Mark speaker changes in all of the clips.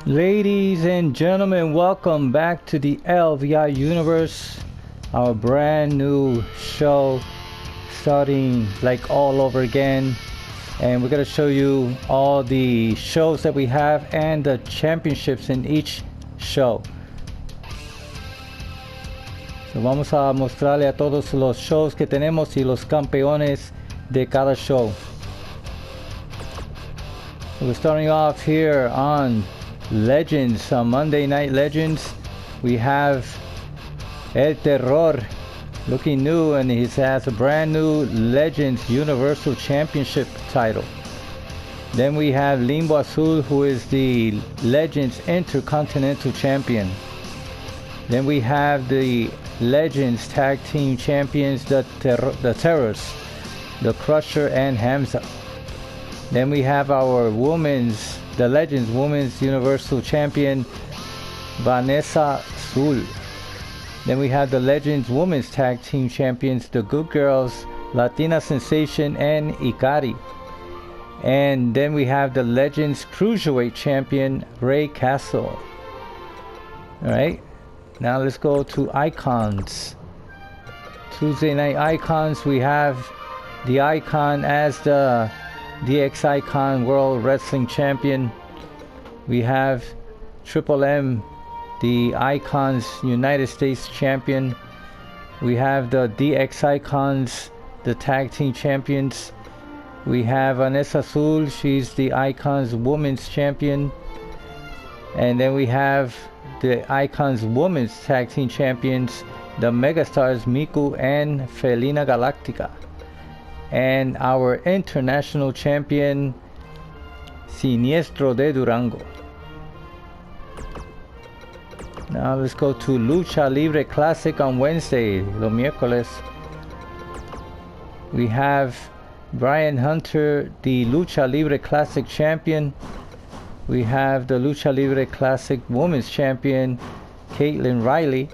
Speaker 1: Ladies and gentlemen, welcome back to the LVI Universe, our brand new show starting like all over again. And we're going to show you all the shows that we have and the championships in each show. So vamos a mostrarle a todos los shows que tenemos y los campeones de cada show. So we're starting off here on Legends, on Monday Night Legends. We have El Terror looking new, and he has a brand new Legends Universal Championship title. Then we have Limbo Azul, who is the Legends Intercontinental Champion. Then we have the Legends Tag Team Champions, the Terrors, the Crusher and Hamza. Then we have our the Legends Women's Universal Champion, Vanessa Sul. Then we have the Legends Women's Tag Team Champions, the Good Girls, Latina Sensation and Ikari. And then we have the Legends Cruiserweight Champion, Ray Castle. Alright, now let's go to Icons. Tuesday Night Icons, we have the Icon as the DX Icon World Wrestling Champion. We have Triple M, the Icons United States Champion. We have the DX Icons, the Tag Team Champions. We have Vanessa Sul, she's the Icons Women's Champion. And then we have the Icons Women's Tag Team Champions, the Megastars Miku and Felina Galactica. And our international champion, Siniestro de Durango. Now let's go to Lucha Libre Classic on Wednesday, los miércoles. We have Brian Hunter, the Lucha Libre Classic champion. We have the Lucha Libre Classic Women's Champion, Caitlin Riley.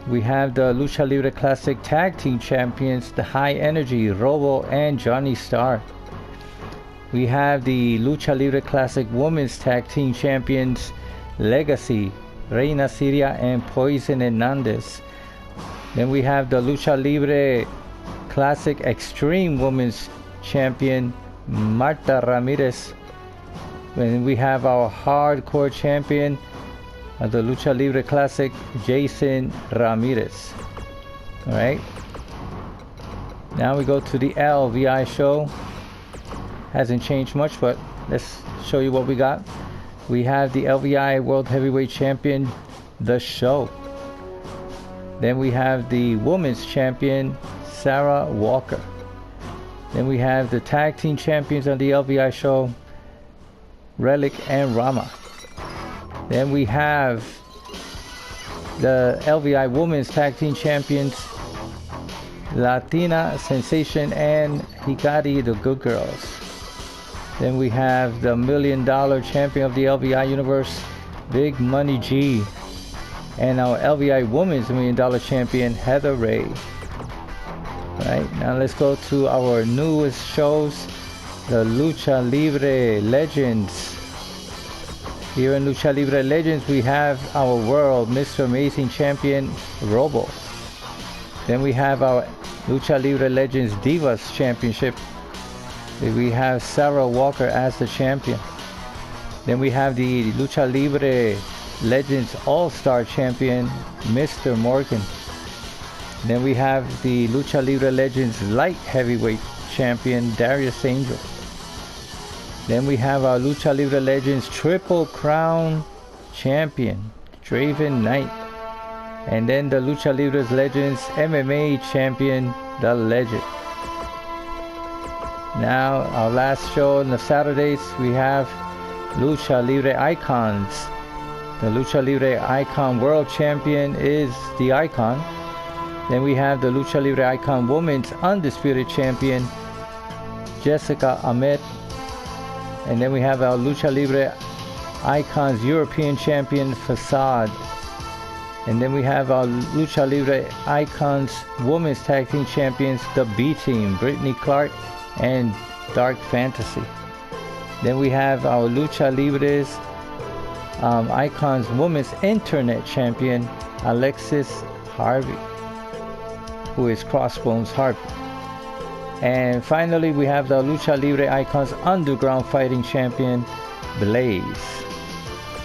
Speaker 1: We have the Lucha Libre Classic Tag Team Champions, the High Energy, Robo and Johnny Starr. We have the Lucha Libre Classic Women's Tag Team Champions, Legacy, Reina Siria and Poison Hernandez. Then we have the Lucha Libre Classic Extreme Women's Champion, Marta Ramirez. Then we have our Hardcore Champion, the Lucha Libre Classic, Jason Ramirez. Alright, now we go to the LVI show. Hasn't changed much, but let's show you what we got. We have the LVI World Heavyweight Champion, The Show. Then we have the Women's Champion, Sarah Walker. Then we have the Tag Team Champions on the LVI show, Relic and Rama. Then we have the LVI Women's Tag Team Champions, Latina Sensation and Hikari, the Good Girls. Then we have the $1 Million Champion of the LVI Universe, Big Money G. And our LVI Women's $1 Million Champion, Heather Ray. Alright, now let's go to our newest shows, the Lucha Libre Legends. Here in Lucha Libre Legends, we have our World Mr. Amazing Champion, Robo. Then we have our Lucha Libre Legends Divas Championship. We have Sarah Walker as the champion. Then we have the Lucha Libre Legends All-Star Champion, Mr. Morgan. Then we have the Lucha Libre Legends Light Heavyweight Champion, Darius Angel. Then we have our Lucha Libre Legends Triple Crown Champion, Draven Knight. And then the Lucha Libre Legends MMA Champion, The Legend. Now, our last show on the Saturdays, we have Lucha Libre Icons. The Lucha Libre Icon World Champion is the Icon. Then we have the Lucha Libre Icon Women's Undisputed Champion, Jessica Ahmed. And then we have our Lucha Libre Icons European Champion, Facade. And then we have our Lucha Libre Icons Women's Tag Team Champions, the B-Team, Brittany Clark and Dark Fantasy. Then we have our Lucha Libres Icons Women's Internet Champion Alexis Harvey, who is Crossbones Harvey. And finally, we have the Lucha Libre Icons Underground Fighting Champion Blaze.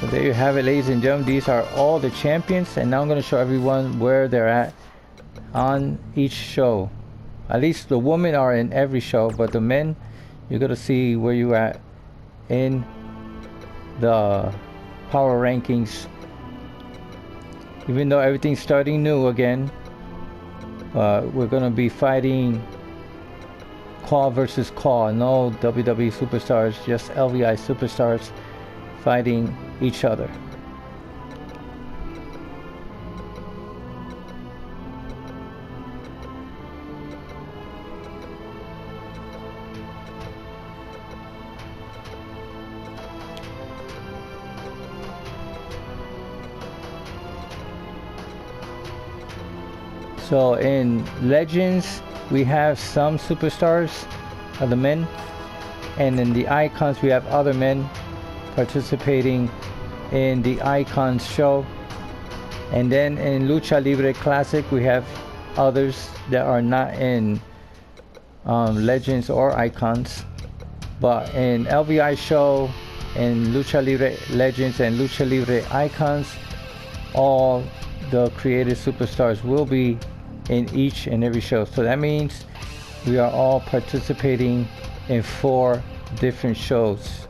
Speaker 1: So there you have it, ladies and gentlemen. These are all the champions, and now I'm going to show everyone where they're at on each show. At least the women are in every show, but the men, you're going to see where you're at in the power rankings. Even though everything's starting new again, we're going to be fighting Call versus Call. No WWE superstars, just LVI superstars fighting each other. So in Legends, we have some superstars of the men, and in the Icons we have other men participating in the Icons show. And then in Lucha Libre Classic we have others that are not in Legends or Icons, but in LVI show, in Lucha Libre Legends and Lucha Libre Icons, all the created superstars will be in each and every show. So that means we are all participating in 4 different shows.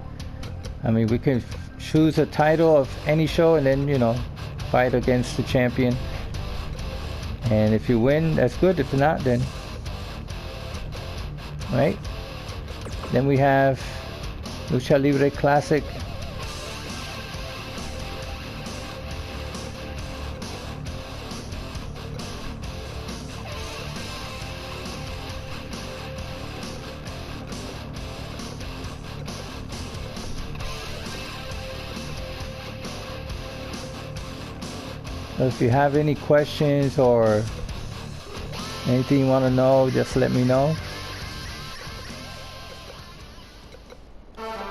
Speaker 1: I mean, we can choose a title of any show and then, you know, fight against the champion. And if you win, that's good. If not, then right. Then we have Lucha Libre Classic. If you have any questions or anything you want to know, just let me know.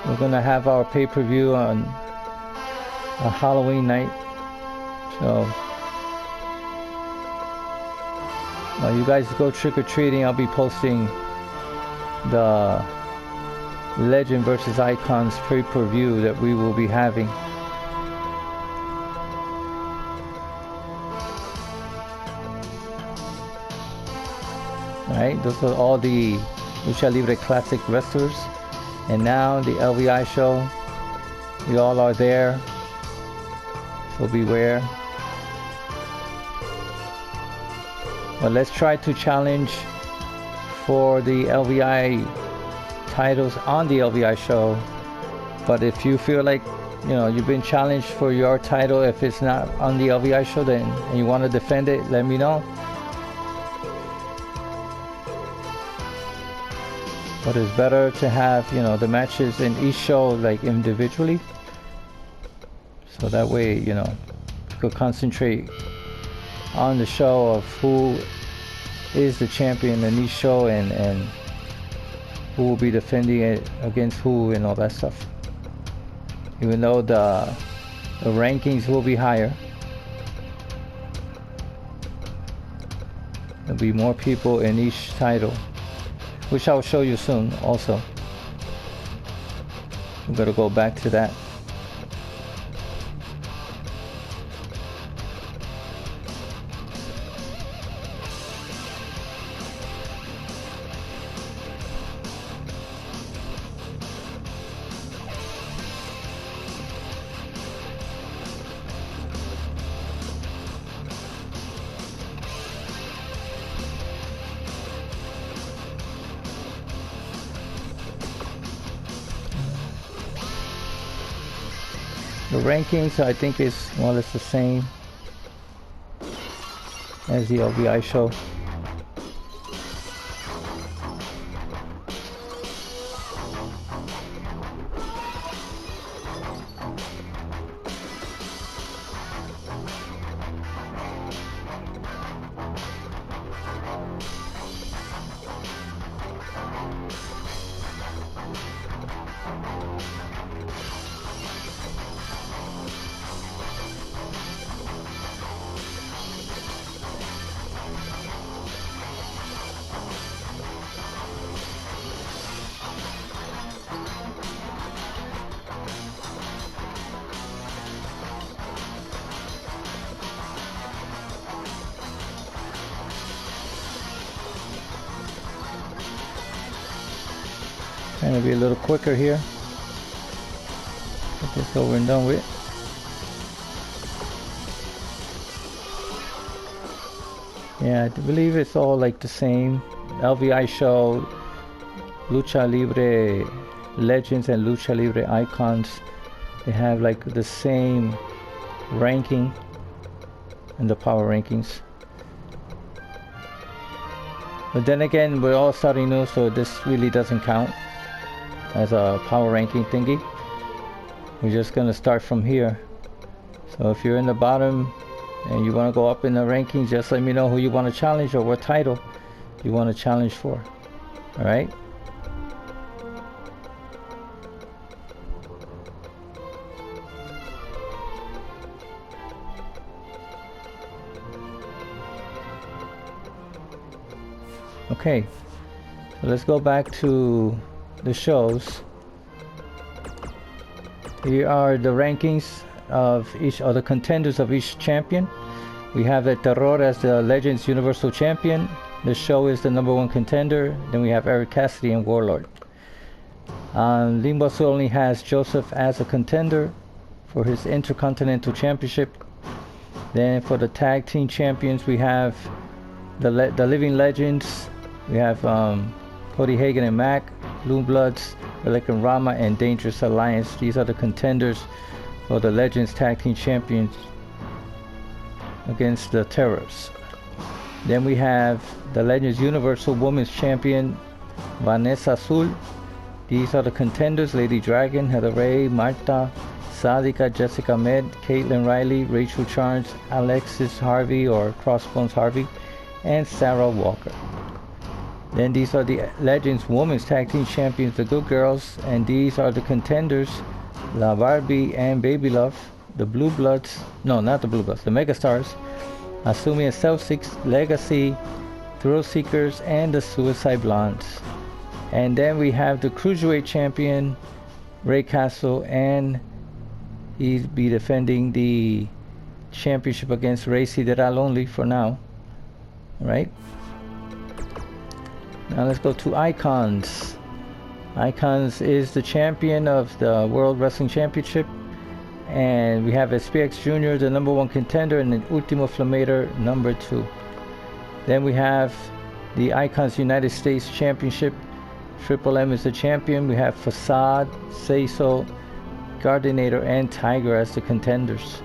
Speaker 1: We're going to have our pay-per-view on a Halloween night. So while you guys go trick-or-treating, I'll be posting the Legend versus Icons pay-per-view that we will be having. Alright, those are all the Lucha Libre Classic wrestlers. And now the LVI show, we all are there, so beware. But let's try to challenge for the LVI titles on the LVI show. But if you feel like, you know, you've been challenged for your title, if it's not on the LVI show, then and you want to defend it, let me know. But it's better to have, you know, the matches in each show like individually, so that way, you know, you could concentrate on the show of who is the champion in each show and who will be defending it against who and all that stuff. Even though the rankings will be higher, there'll be more people in each title, which I'll show you soon also. I'm gonna go back to that. The rankings, I think, is more or less the same as the LVI show. Trying to be a little quicker here. Get this over and done with. Yeah, I believe it's all like the same. LVI show, Lucha Libre Legends and Lucha Libre Icons. They have like the same ranking in the power rankings. But then again, we're all starting new, so this really doesn't count as a power ranking thingy. We're just gonna start from here. So if you're in the bottom and you want to go up in the rankings, just let me know who you want to challenge or what title you want to challenge for. All right. Okay, so let's go back to the shows. Here are the rankings of each of the contenders of each champion. We have El Terror as the Legends Universal Champion. The Show is the #1 contender. Then we have Eric Cassidy and Warlord. Limbo Azul only has Joseph as a contender for his Intercontinental Championship. Then for the Tag Team Champions, we have the Living Legends. We have Cody Hagan and Mac, Blue Bloods, Relic and Rama, and Dangerous Alliance. These are the contenders for the Legends Tag Team Champions against the Terrors. Then we have the Legends Universal Women's Champion, Vanessa Azul. These are the contenders: Lady Dragon, Heather Ray, Marta, Sadika, Jessica Med, Caitlin Riley, Rachel Charles, Alexis Harvey or Crossbones Harvey, and Sarah Walker. Then these are the Legends Women's Tag Team Champions, the Good Girls, and these are the contenders: La Barbie and Baby Love, the Blue Bloods, no, not the Blue Bloods, the Megastars, Asumi and Celtics, Legacy, Thrill Seekers, and the Suicide Blondes. And then we have the Cruiserweight Champion, Ray Castle, and he'll be defending the championship against Ray Sideral only for now. Right? Now let's go to Icons. Icons is the champion of the World Wrestling Championship. And we have SPX Jr., the #1 contender, and then Ultimo Flamator, #2. Then we have the Icons United States Championship. Triple M is the champion. We have Facade, Seiso, Gardinator, and Tiger as the contenders.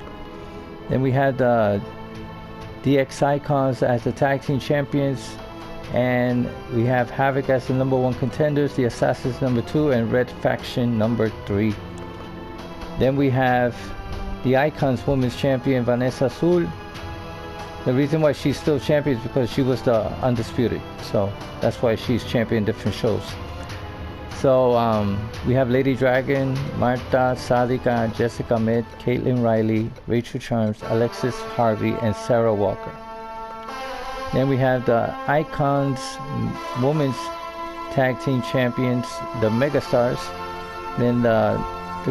Speaker 1: Then we had the DX Icons as the tag team champions. And we have Havoc as the #1 contenders, the Assassins #2, and Red Faction #3. Then we have the Icons Women's Champion, Vanessa Azul. The reason why she's still champion is because she was the undisputed. So that's why she's champion in different shows. So we have Lady Dragon, Marta, Sadika, Jessica Med, Caitlin Riley, Rachel Charms, Alexis Harvey, and Sarah Walker. Then we have the Icons Women's Tag Team Champions, the Megastars. Then the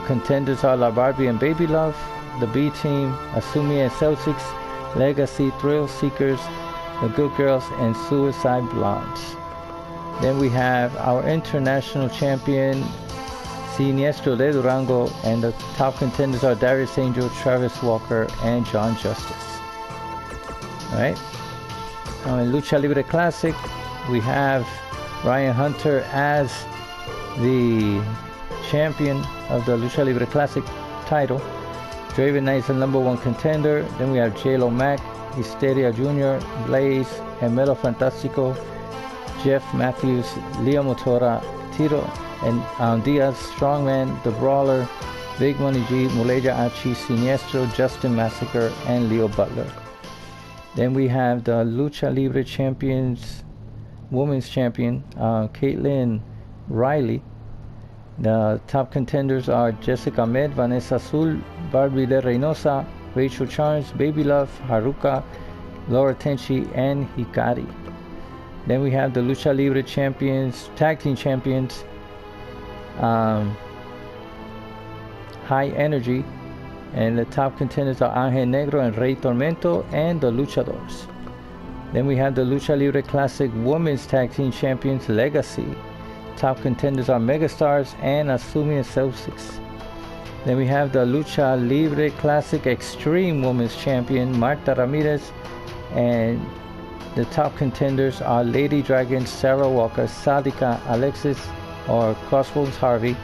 Speaker 1: contenders are La Barbie and Baby Love, the B Team, Asumi and Celtics, Legacy, Thrill Seekers, the Good Girls, and Suicide Blondes. Then we have our International Champion, Siniestro de Durango, and the top contenders are Darius Angel, Travis Walker, and John Justice. Alright. Now in Lucha Libre Classic, we have Ryan Hunter as the champion of the Lucha Libre Classic title. Draven Knight is the #1 contender. Then we have J-Lo Mac, Hysteria Jr., Blaze, Gemelo Fantástico, Jeff Matthews, Leo Motora, Tito, and Diaz, Strongman, The Brawler, Big Money G, Muleja Achi, Siniestro, Justin Massacre, and Leo Butler. Then we have the Lucha Libre Champions, Women's Champion, Caitlin Riley. The top contenders are Jessica Med, Vanessa Azul, Barbie de Reynosa, Rachel Charles, Baby Love, Haruka, Laura Tenchi, and Hikari. Then we have the Lucha Libre Champions, Tag Team Champions, High Energy, and the top contenders are Angel Negro and Rey Tormento, and the Luchadors. Then we have the Lucha Libre Classic Women's Tag Team Champions, Legacy, Top contenders are Megastars and Asumi and Celtics. Then we have the Lucha Libre Classic Extreme Women's Champion Marta Ramirez, and the top contenders are Lady Dragon, Sarah Walker, Sadika, Alexis or Crossbones Harvey,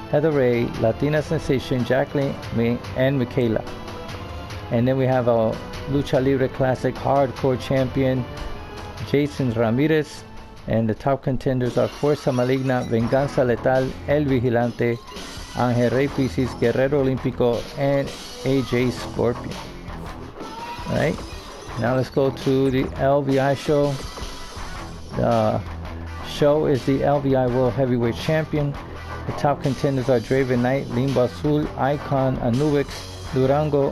Speaker 1: Heather Ray, Latina Sensation, Jacqueline, and Michaela. And then we have a Lucha Libre Classic Hardcore Champion Jason Ramirez, and the top contenders are Fuerza Maligna, Venganza Letal, El Vigilante, Angel Rey Pisces, Guerrero Olímpico, and AJ Scorpion. Alright, now let's go to the LVI show. The show is the LVI World Heavyweight Champion. The top contenders are Draven Knight, Limbo Azul, Icon, Anubix, Durango,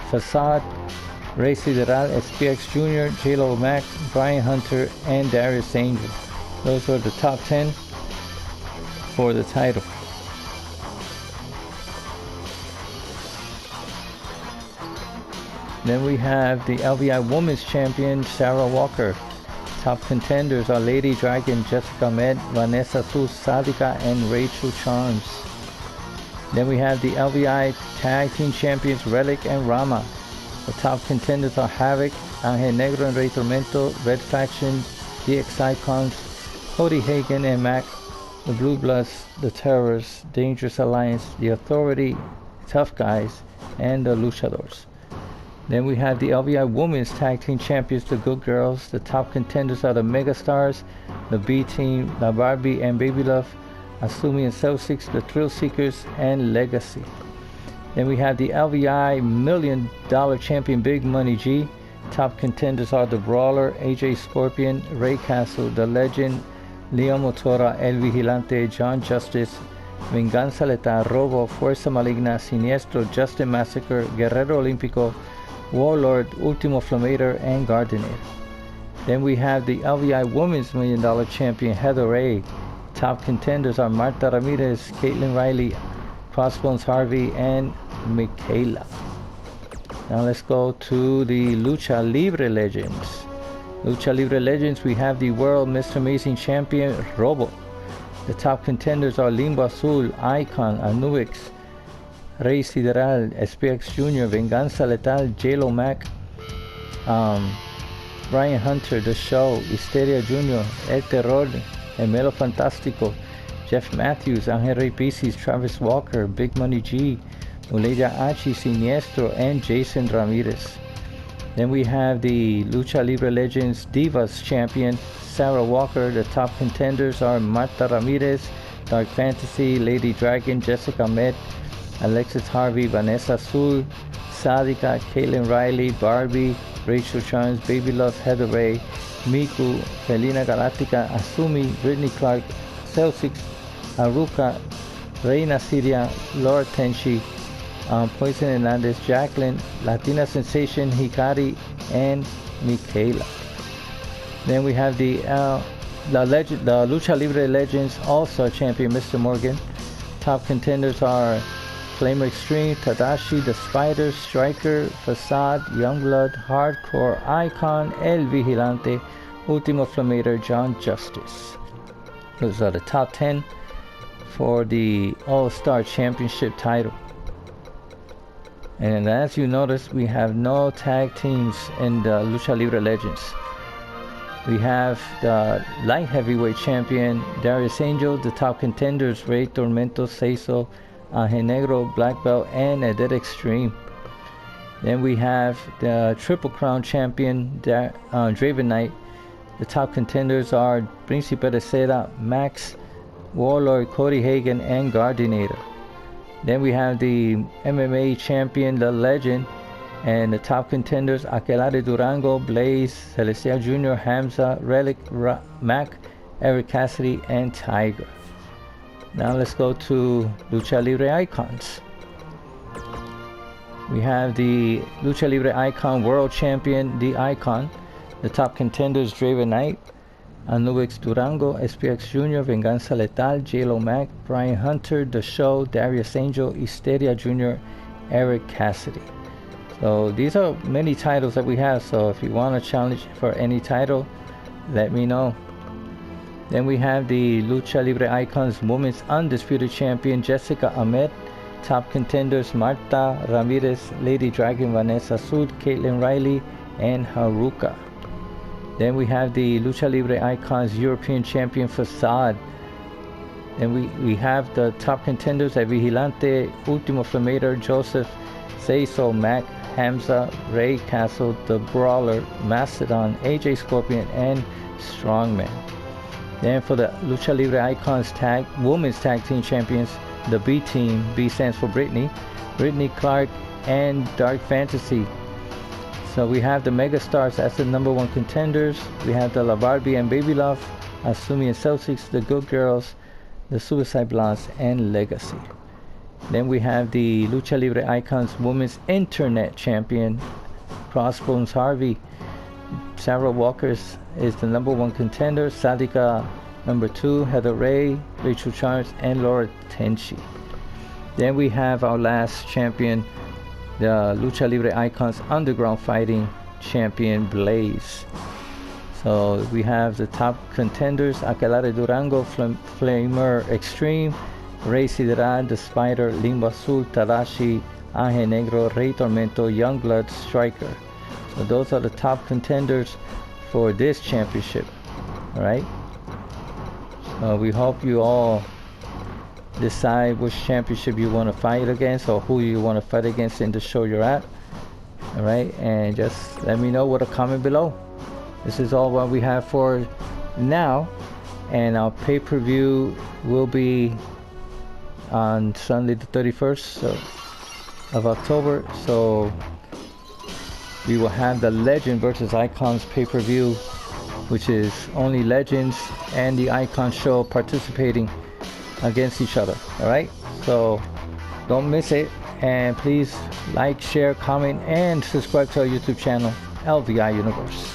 Speaker 1: Facade, Rey Sideral, SPX Jr., J-Lo Max, Brian Hunter, and Darius Angel. Those are the top 10 for the title. Then we have the LVI Women's Champion, Sarah Walker. Top contenders are Lady Dragon, Jessica Med, Vanessa Sus, Sadika, and Rachel Charms. Then we have the LVI Tag Team Champions, Relic and Rama. The top contenders are Havoc, Angel Negro and Rey Tormento, Red Faction, DX Icons, Cody Hagan and Mac, the Blue Bloods, the Terrors, Dangerous Alliance, the Authority, Tough Guys, and the Luchadors. Then we have the LVI Women's Tag Team Champions, the Good Girls. The top contenders are the Megastars, the B Team, La Barbie and Baby Love, Asumi and Celtics, the Thrill Seekers, and Legacy. Then we have the LVI $1 Million Champion, Big Money G. Top contenders are the Brawler, AJ Scorpion, Ray Castle, the Legend, Leon Motora, El Vigilante, John Justice, Venganza Letal, Robo, Fuerza Maligna, Siniestro, Justin Massacre, Guerrero Olímpico, Warlord, Ultimo Flamator, and Gardiner. Then we have the LVI Women's $1 Million Champion, Heather Ray. Top contenders are Marta Ramirez, Caitlin Riley, Crossbones Harvey, and Michaela. Now let's go to the Lucha Libre Legends. Lucha Libre Legends, we have the World Mr. Amazing Champion, Robo. The top contenders are Limbo Azul, Icon, Anubix, Rey Sideral, SPX Jr., Venganza Letal, J-Lo Mac, Brian Hunter, The Show, Histeria Jr., El Terror, El Melo Fantástico, Jeff Matthews, Angel Rey Pisces, Travis Walker, Big Money G, Uleya Achi, Siniestro, and Jason Ramirez. Then we have the Lucha Libre Legends Divas Champion, Sarah Walker. The top contenders are Marta Ramirez, Dark Fantasy, Lady Dragon, Jessica Med, Alexis Harvey, Vanessa Azul, Sadika, Caitlin Riley, Barbie, Rachel Charms, Baby Love, Heather Ray, Miku, Felina Galactica, Asumi, Brittany Clark, Celtics, Haruka, Reina Syria, Laura Tenshi, Poison Hernandez, Jacqueline, Latina Sensation, Hikari, and Michaela. Then we have the Lucha Libre Legends All-Star Champion, Mr. Morgan. Top contenders are Flamer Extreme, Tadashi, The Spider, Striker, Facade, Youngblood, Hardcore, Icon, El Vigilante, Ultimo Flamator, John Justice. Those are the top 10 for the All-Star Championship title. And as you notice, we have no tag teams in the Lucha Libre Legends. We have the Light Heavyweight Champion, Darius Angel. The top contenders, Rey Tormento, Seiso, Angel Negro, Black Belt, and Edet Extreme. Then we have the Triple Crown Champion, Draven Knight. The top contenders are Príncipe de Seda, Max, Warlord, Cody Hagan, and Gardinator. Then we have the MMA Champion, The Legend, and the top contenders, Aquelarre Durango, Blaze, Celestial Jr., Hamza, Relic, Mac, Eric Cassidy, and Tiger. Now let's go to Lucha Libre Icons. We have the Lucha Libre Icon World Champion, The Icon. The top contenders, Draven Knight, Anubix Durango, SPX Jr., Venganza Letal, J-Lo Mac, Brian Hunter, The Show, Darius Angel, Histeria Jr., Eric Cassidy. So these are many titles that we have, so if you want to challenge for any title, let me know. Then we have the Lucha Libre Icons Women's Undisputed Champion Jessica Ahmed. Top contenders Marta Ramirez, Lady Dragon Vanessa Sud, Caitlin Riley, and Haruka. Then we have the Lucha Libre Icons European Champion Facade. Then we have the top contenders at Vigilante, Ultimo Flameter, Joseph, Seiso, Mac, Hamza, Ray Castle, The Brawler, Mastodon, AJ Scorpion, and Strongman. Then for the Lucha Libre Icons Women's Tag Team Champions, the B Team, B stands for Brittany Clark, and Dark Fantasy. So we have the Megastars as the #1 contenders. We have the La Barbie and Baby Love, Asumi and Celtics, the Good Girls, the Suicide Blondes, and Legacy. Then we have the Lucha Libre Icons Women's Internet Champion, Crossbones Harvey. Sarah Walkers is the #1 contender. Sadika #2, Heather Ray, Rachel Charles, and Laura Tenchi. Then we have our last champion, the Lucha Libre Icons Underground Fighting Champion, Blaze. So we have the top contenders: Aquelarre Durango, Flamer Extreme, Rey Sideral, The Spider, Limbo Azul, Tadashi, Aje Negro, Rey Tormento, Youngblood, Striker. So those are the top contenders for this championship. Alright, we hope you all decide which championship you want to fight against, or who you want to fight against in the show you're at. Alright, and just let me know with a comment below. This is all what we have for now, and our pay-per-view will be on Sunday the 31st of October. So we will have the Legend versus Icons pay-per-view, which is only Legends and the Icon show participating against each other. Alright, so don't miss it, and please like, share, comment, and subscribe to our YouTube channel, LVI Universe.